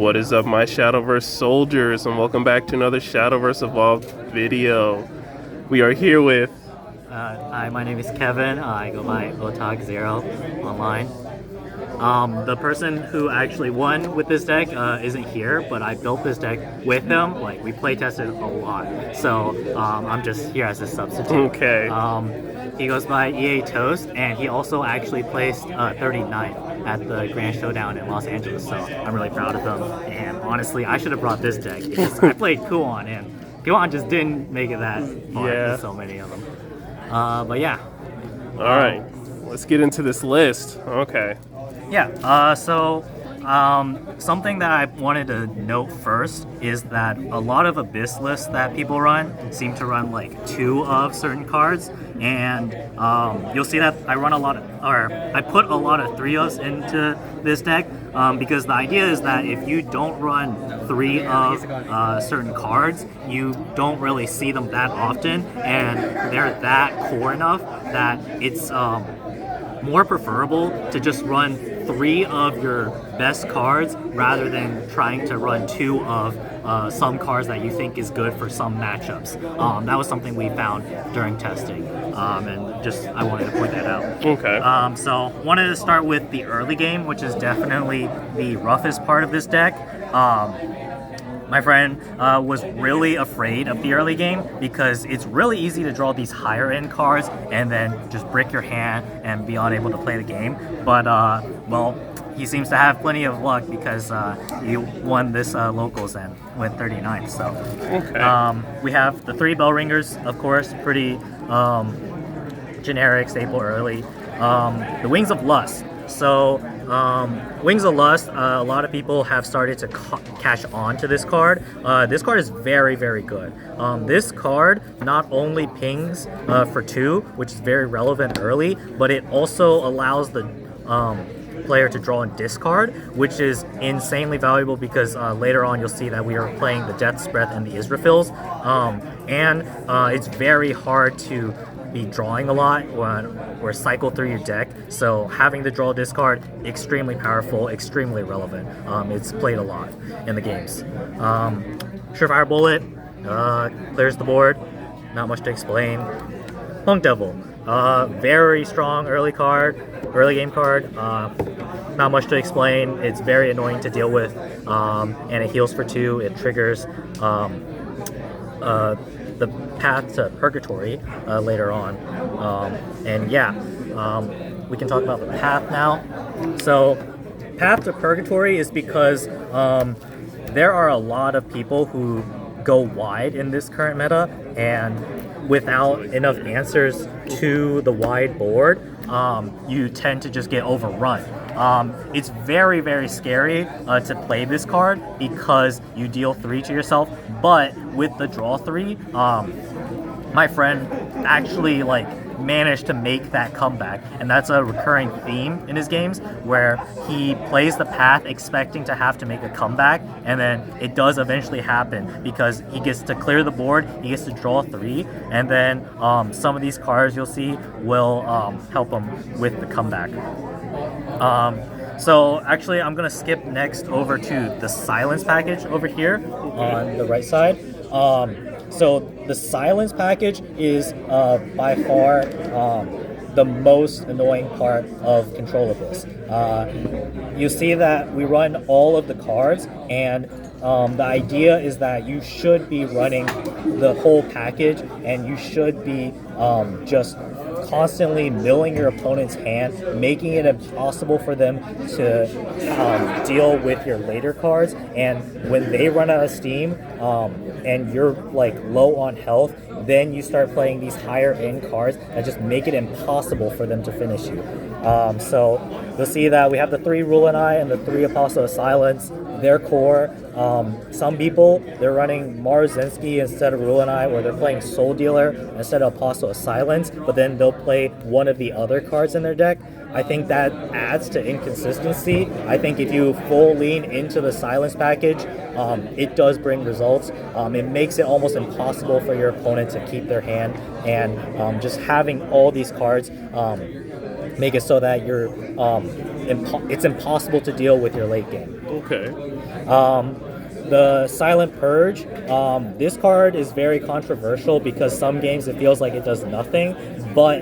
What is up, my Shadowverse soldiers, and welcome back to another Shadowverse Evolved video. We are here with... Hi, my name is Kevin. I go by Otak0 online. The person who actually won with this deck isn't here, but I built this deck with him. Like, we play tested a lot, so I'm just here as a substitute. Okay. He goes by EA Toast, and he also actually placed 39th at the Grand Showdown in Los Angeles, so I'm really proud of him. And honestly, I should have brought this deck because I played Kuon, and Kuon just didn't make it that far with so many of them. But yeah. All right, let's get into this list. Okay. Yeah, something that I wanted to note first is that a lot of Abyss lists that people run seem to run like 2 of certain cards, and you'll see that I put a lot of 3-ofs into this deck because the idea is that if you don't run 3 of certain cards, you don't really see them that often, and they're that core enough that it's more preferable to just run 3 of your best cards rather than trying to run 2 of some cards that you think is good for some matchups. That was something we found during testing, and just I wanted to point that out. Okay. So wanted to start with the early game, which is definitely the roughest part of this deck. My friend was really afraid of the early game because it's really easy to draw these higher end cards and then just brick your hand and be unable to play the game. But, well, he seems to have plenty of luck because he won this locals and went 39th. So we have the 3 bell ringers, of course, pretty generic, staple early. The Wings of Lust. So Wings of Lust, a lot of people have started to cash on to this card. This card is very, very good. This card not only pings for 2, which is very relevant early, but it also allows the player to draw and discard, which is insanely valuable because later on you'll see that we are playing the Death's Breath and the Israfils, and it's very hard to be drawing a lot or cycle through your deck, so having the draw discard, extremely powerful, extremely relevant. It's played a lot in the games. Surefire Bullet clears the board, not much to explain. Punk Devil, very strong early game card, not much to explain. It's very annoying to deal with, and it heals for 2. It triggers the path to Purgatory later on, and yeah, we can talk about the path now. So path to Purgatory is because there are a lot of people who go wide in this current meta, and without enough answers to the wide board, you tend to just get overrun. It's very, very scary to play this card because you deal 3 to yourself, but with the draw 3, my friend actually managed to make that comeback, and that's a recurring theme in his games where he plays the path expecting to have to make a comeback, and then it does eventually happen because he gets to clear the board, he gets to draw 3, and then some of these cards you'll see will help him with the comeback. So actually I'm gonna skip next over to the Silence package over here on the right side. So the Silence package is by far the most annoying part of Control of this. You see that we run all of the cards, and the idea is that you should be running the whole package, and you should be just constantly milling your opponent's hand, making it impossible for them to deal with your later cards. And when they run out of steam and you're low on health, then you start playing these higher end cards that just make it impossible for them to finish you. So you'll see that we have the 3 Rulanai and the 3 Apostle of Silence. Their core. Some people, they're running Marzinski instead of Rulanai, or they're playing Soul Dealer instead of Apostle of Silence, but then they'll play one of the other cards in their deck. I think that adds to inconsistency. I think if you full lean into the Silence package, it does bring results. It makes it almost impossible for your opponent to keep their hand, and just having all these cards make it so that it's impossible to deal with your late game. Okay. The Silent Purge, this card is very controversial because some games it feels like it does nothing, but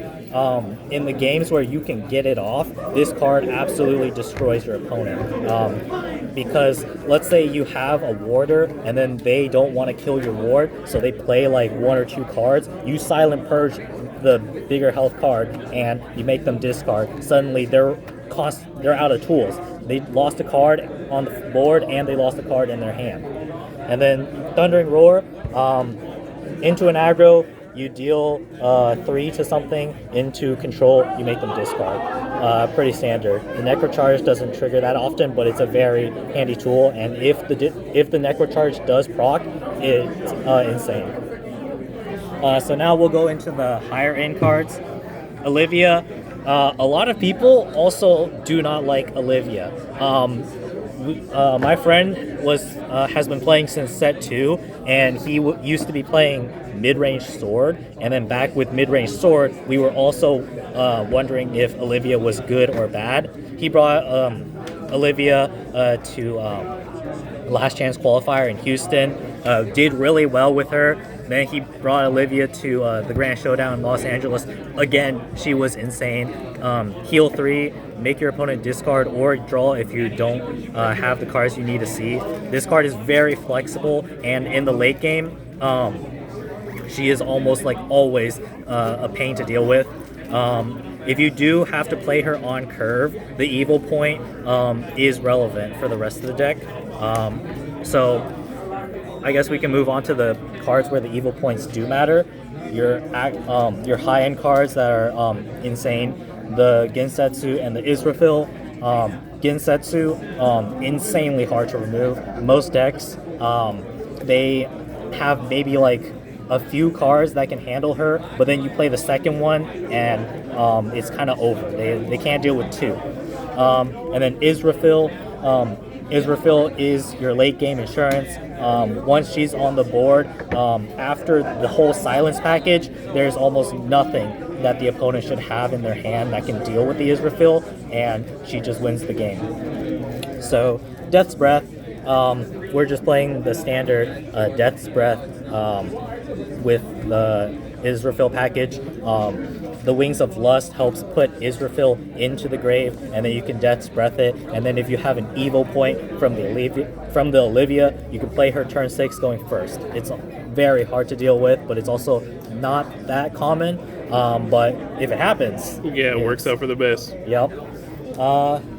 in the games where you can get it off, this card absolutely destroys your opponent. Because let's say you have a warder and then they don't want to kill your ward, so they play like 1 or 2 cards, you Silent Purge the bigger health card and you make them discard. Suddenly they're out of tools. They lost a card on the board and they lost a card in their hand. And then Thundering Roar, into an aggro, you deal 3 to something, into control, you make them discard. Pretty standard. The Necrocharge doesn't trigger that often, but it's a very handy tool, and if the Necrocharge does proc, it's insane. So now we'll go into the higher end cards. Olivia. A lot of people also do not like Olivia. My friend has been playing since set 2, and he used to be playing mid-range sword, and then back with mid-range sword, we were also wondering if Olivia was good or bad. He brought Olivia to Last Chance Qualifier in Houston, did really well with her. Then he brought Olivia to the Grand Showdown in Los Angeles. Again, she was insane. Heal 3, make your opponent discard or draw if you don't have the cards you need to see. This card is very flexible, and in the late game, she is almost like always a pain to deal with. If you do have to play her on curve, the evil point is relevant for the rest of the deck. So I guess we can move on to the cards where the evil points do matter. Your high-end cards that are insane. The Gensetsu and the Israfil. Gensetsu, insanely hard to remove. Most decks, they have maybe like a few cards that can handle her, but then you play the second one and it's kind of over. They can't deal with 2. And then Israfil. Israfil is your late game insurance. Once she's on the board, after the whole silence package, there's almost nothing that the opponent should have in their hand that can deal with the Israfil, and she just wins the game. So Death's Breath, we're just playing the standard Death's Breath with the Israfil package. The Wings of Lust helps put Israfil into the grave, and then you can Death's Breath it. And then if you have an evil point from the Olivia, you can play her turn 6 going first. It's very hard to deal with, but it's also not that common. But if it happens, yeah, it works out for the best. Yep.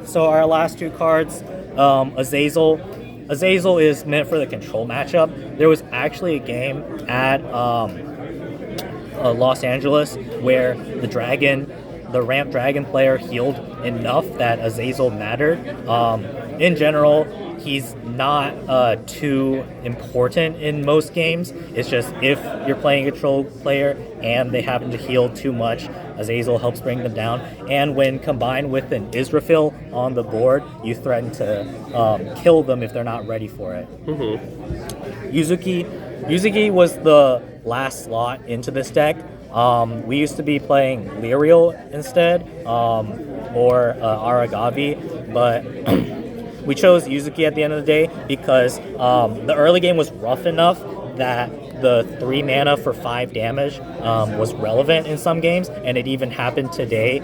So our last 2 cards, Azazel. Azazel is meant for the control matchup. There was actually a game at Los Angeles where the ramp dragon player healed enough that Azazel mattered. In general, he's not too important in most games. It's just if you're playing a control player and they happen to heal too much, Azazel helps bring them down. And when combined with an Israfil on the board, you threaten to kill them if they're not ready for it. Mm-hmm. Yuzuki was the last slot into this deck. We used to be playing Lyriel instead, or Aragavi, but we chose Yuzuki at the end of the day because the early game was rough enough that the 3 mana for 5 damage was relevant in some games, and it even happened today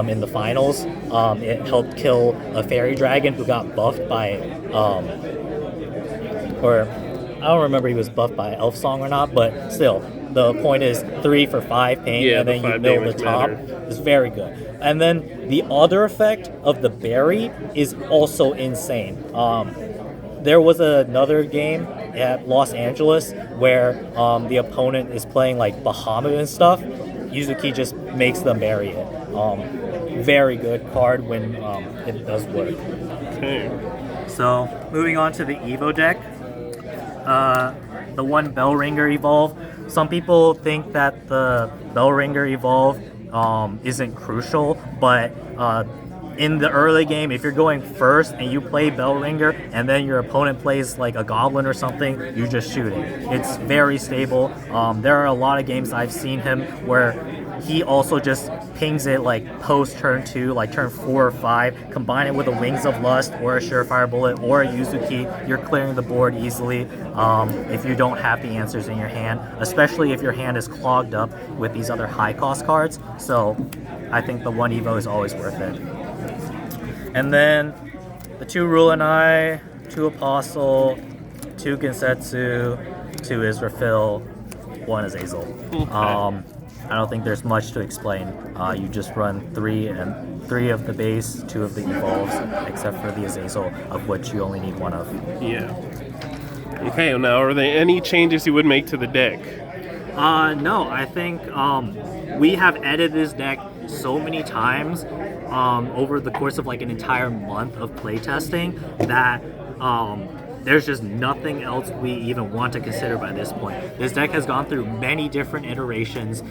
in the finals. It helped kill a fairy dragon who got buffed by, or I don't remember he was buffed by Elf Song or not, but still, the point is 3 for 5 pain, and then you mill the top. It's very good. And then the other effect of the berry is also insane. There was another game at Los Angeles where the opponent is playing like Bahamut and stuff. Yuzuki just makes them bury it. Very good card when it does work. Okay. So moving on to the Evo deck. The one Bellringer Evolve. Some people think that the Bellringer Evolve isn't crucial, but in the early game, if you're going first and you play Bell Ringer and then your opponent plays like a Goblin or something, you just shoot it. It's very stable. There are a lot of games I've seen him where he also just pings it like post turn 2, like turn 4 or 5, combine it with a Wings of Lust or a Surefire Bullet or a Yuzuki, you're clearing the board easily if you don't have the answers in your hand, especially if your hand is clogged up with these other high cost cards. So I think the 1 Evo is always worth it. And then the 2 Rulanai, 2 Apostle, 2 Gensetsu, 2 Israfil, 1 Azazel. Okay. I don't think there's much to explain. You just run 3 of the base, 2 of the evolves, except for the Azazel, of which you only need 1 of. Yeah. Okay, now are there any changes you would make to the deck? No, I think we have edited this deck so many times over the course of like an entire month of playtesting that there's just nothing else we even want to consider by this point. This deck has gone through many different iterations.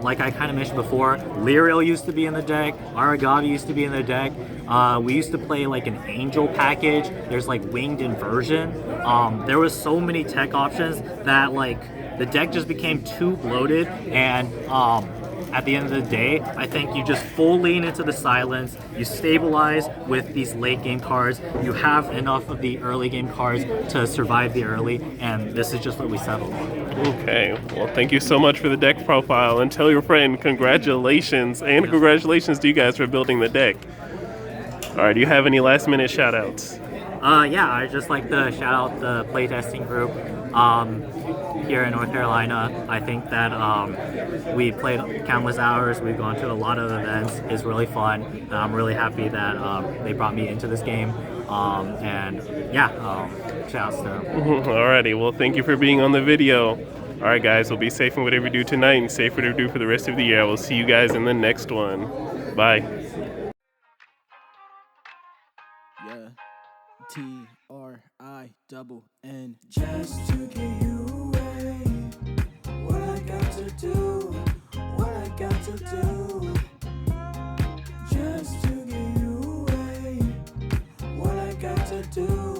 Like I kind of mentioned before, Lyriel used to be in the deck, Aragami used to be in the deck. We used to play like an Angel package. There's like Winged Inversion. There was so many tech options that like the deck just became too bloated, and at the end of the day, I think you just full lean into the silence, you stabilize with these late game cards, you have enough of the early game cards to survive the early, and this is just what we settled on. Okay, well, thank you so much for the deck profile, and tell your friend congratulations, and congratulations to you guys for building the deck. All right, do you have any last minute shout outs? Yeah, I'd just like to shout out the playtesting group here in North Carolina. I think that we played countless hours. We've gone to a lot of events. It's really fun. And I'm really happy that they brought me into this game. And yeah, shout outs to them. Alrighty, well, thank you for being on the video. All right, guys, we'll be safe in whatever you do tonight and safe whatever you do for the rest of the year. I will see you guys in the next one. Bye. Yeah. TRINN. Just to get you away. What I got to do. What I got to do. Just to get you away. What I got to do.